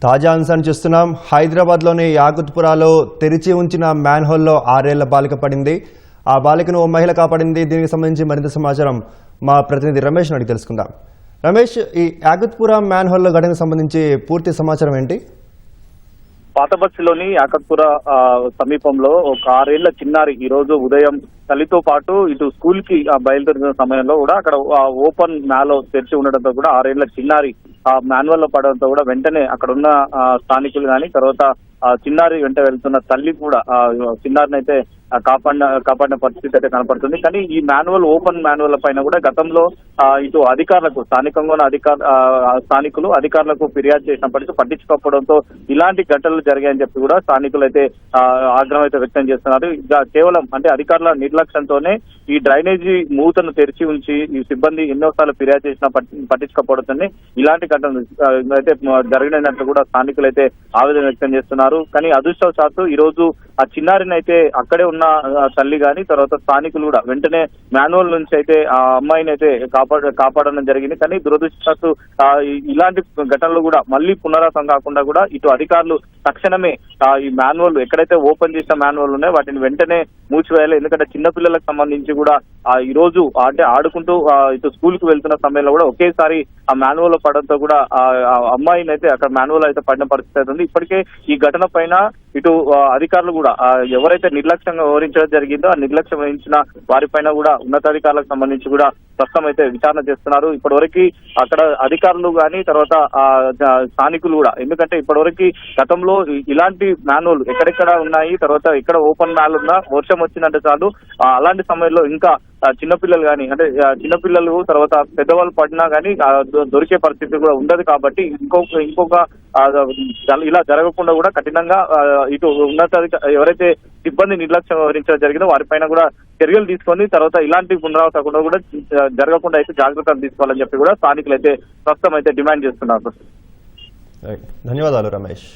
తాజా అంశాన్ని చూస్తున్నాం. హైదరాబాద్లోని యాకుత్పురాలో తెరిచి ఉంచిన మ్యాన్ హోల్లో 6 ఏళ్ల బాలిక పడింది. ఆ బాలికను ఓ మహిళ కాపాడింది. దీనికి సంబంధించి మరింత సమాచారం మా ప్రతినిధి రమేష్ అడిగి తెలుసుకుందాం. రమేష్, ఈ యాకుత్పురా మ్యాన్ హోల్లో ఘటనకు సంబంధించి పూర్తి సమాచారం ఏంటి? పాత బస్సులోని యాకత్పుర సమీపంలో ఒక 6 ఏళ్ల చిన్నారి ఈ రోజు ఉదయం తల్లితో పాటు ఇటు స్కూల్ కి బయలుదేరిన సమయంలో కూడా అక్కడ ఓపెన్ మ్యాలో తెరిచి ఉండడంతో కూడా 6 ఏళ్ల చిన్నారి మాన్యువల్ లో పడడంతో కూడా వెంటనే అక్కడ ఉన్న స్థానికులు గాని తర్వాత చిన్నారి వెంట వెళ్తున్న తల్లి కూడా చిన్నారిని అయితే కాపాడిన పరిస్థితి అయితే కనపడుతుంది. కానీ ఈ మాన్యువల్ ఓపెన్ మాన్యువల్ పైన కూడా గతంలో ఇటు అధికారులకు స్థానికంగా ఉన్న స్థానికులు అధికారులకు ఫిర్యాదు చేసినప్పటికీ పట్టించుకోకపోవడంతో ఇలాంటి ఘటనలు జరిగాయని చెప్పి కూడా స్థానికులు అయితే ఆగ్రహం అయితే వ్యక్తం చేస్తున్నారు. కేవలం అంటే అధికారుల నిర్లక్ష్యంతోనే ఈ డ్రైనేజీ మూతను తెరిచి ఉంచి ఈ సిబ్బంది ఎన్నోసార్లు ఫిర్యాదు చేసినా పట్టించుకోకపోవడంతోనే ఇలాంటి ఘటనలు అయితే జరిగినట్లు కూడా స్థానికులు అయితే ఆవేదన వ్యక్తం చేస్తున్నారు. కానీ అదృష్టవశాత్తు ఈ రోజు ఆ చిన్నారిని అయితే అక్కడే ఉన్న తల్లి గాని తర్వాత స్థానికులు కూడా వెంటనే మాన్యువల్ నుంచి అయితే ఆ అమ్మాయిని అయితే కాపాడడం జరిగింది. కానీ దురదృష్టవశాత్తు ఇలాంటి ఘటనలు కూడా మళ్ళీ పునరావృతం కాకుండా కూడా ఇటు అధికారులు తక్షణమే ఈ మాన్యువల్ ఎక్కడైతే ఓపెన్ చేసిన మాన్యువల్ ఉన్నాయో వాటిని వెంటనే మూసివేయాలి. ఎందుకంటే చిన్నపిల్లలకు సంబంధించి కూడా ఈ రోజు అంటే ఆడుకుంటూ ఇటు స్కూల్ కు వెళ్తున్న సమయంలో కూడా ఒకేసారి ఆ మాన్యువల్ లో పడడంతో కూడా అమ్మాయిని అయితే అక్కడ మాన్యువల్ అయితే పడిన పరిస్థితి అయితే ఉంది. ఇప్పటికే ఈ ఘటన పైన ఇటు అధికారులు కూడా ఎవరైతే నిర్లక్ష్యంగా వ్యవహరించడం జరిగిందో ఆ నిర్లక్ష్యం వహించిన వారిపైన కూడా ఉన్నతాధికారులకు సంబంధించి కూడా ప్రస్తుతం అయితే విచారణ చేస్తున్నారు. ఇప్పటివరకు అక్కడ అధికారులు గాని తర్వాత స్థానికులు కూడా, ఎందుకంటే ఇప్పటివరకు గతంలో ఇలాంటి మాన్యువల్ ఎక్కడెక్కడ ఉన్నాయి, తర్వాత ఎక్కడ ఓపెన్ మ్యాన్ ఉన్నా వర్షం వచ్చిందంటే చాలు అలాంటి సమయంలో ఇంకా చిన్నపిల్లలు కానీ అంటే చిన్నపిల్లలు తర్వాత పెద్దవాళ్ళు పడినా కానీ దొరికే పరిస్థితి కూడా ఉండదు. కాబట్టి ఇంకొక ఇలా జరగకుండా కూడా కఠినంగా ఇటు ఎవరైతే సిబ్బంది నిర్లక్ష్యం వ్యవహరించడం జరిగిందో వారిపైన కూడా చర్యలు తీసుకొని తర్వాత ఇలాంటి పునరావృతం కూడా జరగకుండా అయితే జాగ్రత్తలు తీసుకోవాలని చెప్పి కూడా స్థానికులు అయితే ప్రస్తుతం అయితే డిమాండ్ చేస్తున్నారు. ధన్యవాదాలు రమేష్.